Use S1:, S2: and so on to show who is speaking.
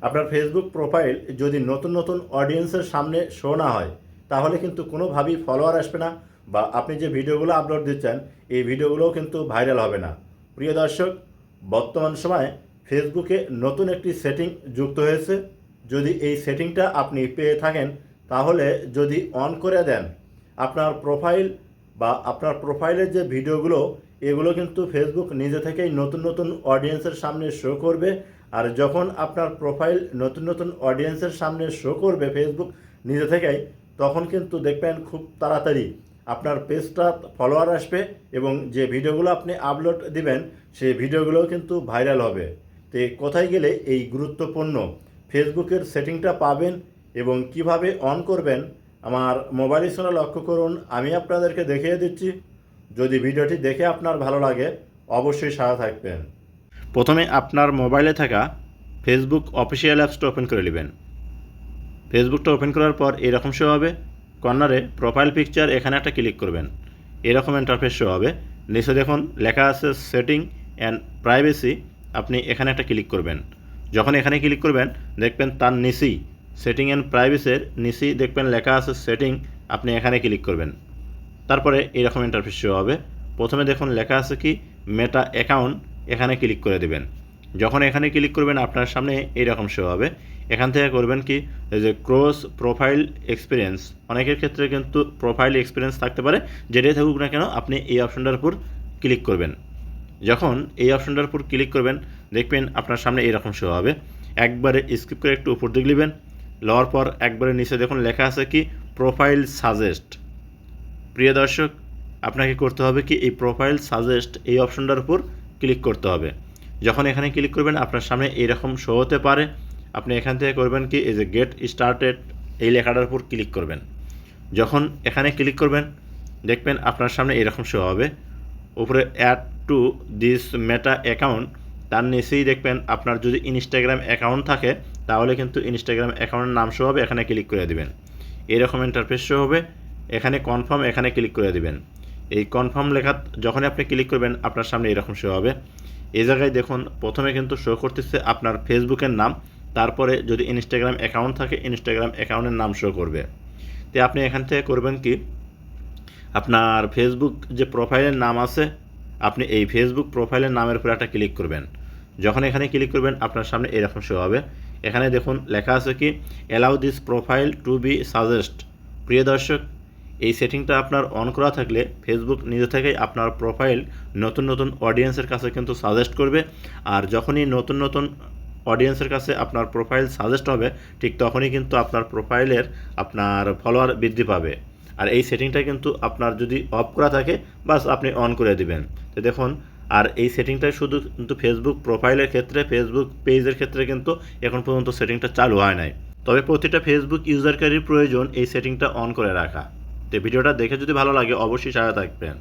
S1: আপনার Facebook profile যদি নতুন নতুন অডিয়েন্সের সামনে শো না হয় তাহলে কিন্তু কোনোভাবেই ফলোয়ার আসবে না, বা আপনি যে ভিডিওগুলো আপলোড দিচ্ছেন এই ভিডিওগুলোও কিন্তু ভাইরাল হবে না। প্রিয় দর্শক, বর্তমান সময়ে ফেসবুকে নতুন একটি সেটিং যুক্ত হয়েছে। যদি এই সেটিংটা আপনি পেয়ে থাকেন তাহলে যদি অন করে দেন, আপনার প্রোফাইল বা আপনার প্রোফাইলের যে ভিডিওগুলো এগুলো কিন্তু ফেসবুক নিজে থেকেই নতুন নতুন অডিয়েন্সের সামনে শো করবে। আর যখন আপনার প্রোফাইল নতুন নতুন অডিয়েন্সের সামনে শো করবে ফেসবুক নিজে থেকেই, তখন কিন্তু দেখবেন খুব তাড়াতাড়ি আপনার পেজটা ফলোয়ার আসবে এবং যে ভিডিওগুলো আপনি আপলোড দিবেন সেই ভিডিওগুলোও কিন্তু ভাইরাল হবে। তো কোথায় গেলে এই গুরুত্বপূর্ণ ফেসবুকের সেটিংটা পাবেন এবং কিভাবে অন করবেন আমার মোবাইল স্ক্রিনে লক্ষ্য করুন, আমি আপনাদেরকে দেখিয়ে দিচ্ছি। যদি ভিডিওটি দেখে আপনার ভালো লাগে অবশ্যই সাথে থাকবেন। প্রথমে আপনার মোবাইলে থাকা ফেসবুক অফিসিয়াল অ্যাপসটা ওপেন করে নেবেন। ফেসবুকটা ওপেন করার পর এরকম শো হবে, কর্নারে প্রোফাইল পিকচার এখানে একটা ক্লিক করবেন, এরকম ইন্টারফেস শো হবে। নিচে দেখুন লেখা আছে সেটিং অ্যান্ড প্রাইভেসি, আপনি এখানে একটা ক্লিক করবেন। যখন এখানে ক্লিক করবেন দেখবেন তার নিচেই সেটিং অ্যান্ড প্রাইভেসির নিচেই দেখবেন লেখা আছে সেটিং, আপনি এখানে ক্লিক করবেন। তারপরে এরকম ইন্টারফেস শো হবে। প্রথমে দেখুন লেখা আছে কি মেটা অ্যাকাউন্ট, এখানে ক্লিক করে দেবেন। যখন এখানে ক্লিক করবেন আপনার সামনে এইরকম শো হবে। এখান থেকে করবেন কি এই যে ক্রস প্রোফাইল এক্সপিরিয়েন্স, অনেকের ক্ষেত্রে কিন্তু প্রোফাইল এক্সপিরিয়েন্স থাকতে পারে, যেটাই থাকুক না কেন আপনি এই অপশনটার উপর ক্লিক করবেন। যখন এই অপশনটার উপর ক্লিক করবেন দেখবেন আপনার সামনে এরকম শো হবে। একবারে স্কিপ করে একটু উপর দিকে নেবেন, লওয়ার পর একবারে নিচে দেখুন লেখা আছে কি প্রোফাইল সাজেস্ট। প্রিয় দর্শক, আপনাকে করতে হবে কি এই প্রোফাইল সাজেস্ট এই অপশনটার উপর ক্লিক করতে হবে। যখন এখানে ক্লিক করবেন আপনার সামনে এইরকম শো হতে পারে। আপনি এখান থেকে করবেন কি এই যে গেট স্টার্টেড এই লেখাটার উপর ক্লিক করবেন। যখন এখানে ক্লিক করবেন দেখবেন আপনার সামনে এরকম শো হবে। উপরে add to this Meta account, তার নিচেই দেখবেন আপনার যদি ইনস্টাগ্রাম অ্যাকাউন্ট থাকে তাহলে কিন্তু ইনস্টাগ্রাম অ্যাকাউন্টের নাম শো হবে, এখানে ক্লিক করে দেবেন। এরকম ইন্টারফেস শো হবে। এখানে কনফার্ম, এখানে ক্লিক করে দেবেন। এই কনফার্ম লেখা যখনই আপনি ক্লিক করবেন আপনার সামনে এরকম শো হবে। এই জায়গায় দেখুন প্রথমে কিন্তু শো করতেছে আপনার ফেসবুকের নাম, তারপরে যদি ইনস্টাগ্রাম অ্যাকাউন্ট থাকে ইনস্টাগ্রাম অ্যাকাউন্টের নাম শো করবে। তো আপনি এখান থেকে করবেন কি আপনার ফেসবুক যে প্রোফাইলের নাম আছে আপনি এই ফেসবুক প্রোফাইলের নামের উপর একটা ক্লিক করবেন। যখন এখানে ক্লিক করবেন আপনার সামনে এরকম শো হবে। এখানে দেখুন লেখা আছে কি allow this profile to be suggest. প্রিয় দর্শক, এই সেটিংটা আপনার অন করা থাকলে ফেসবুক নিজে থেকেই আপনার প্রোফাইল নতুন নতুন অডিয়েন্সের কাছে কিন্তু সাজেস্ট করবে। আর যখনই নতুন নতুন অডিয়েন্সের কাছে আপনার প্রোফাইল সাজেস্ট হবে ঠিক তখনই কিন্তু আপনার প্রোফাইলের আপনার ফলোয়ার বৃদ্ধি পাবে। আর এই সেটিংটা কিন্তু আপনার যদি অফ করা থাকে বাস আপনি অন করে দিবেন। তো দেখুন, আর এই সেটিংটা শুধু কিন্তু ফেসবুক প্রোফাইলের ক্ষেত্রে, ফেসবুক পেজের ক্ষেত্রে কিন্তু এখন পর্যন্ত সেটিংটা চালু হয় নাই। তবে প্রতিটা ফেসবুক ইউজারকারীর প্রয়োজন এই সেটিংটা অন করে রাখা। তো ভিডিওটা দেখে যদি ভালো লাগে অবশ্যই সাথে থাকবেন।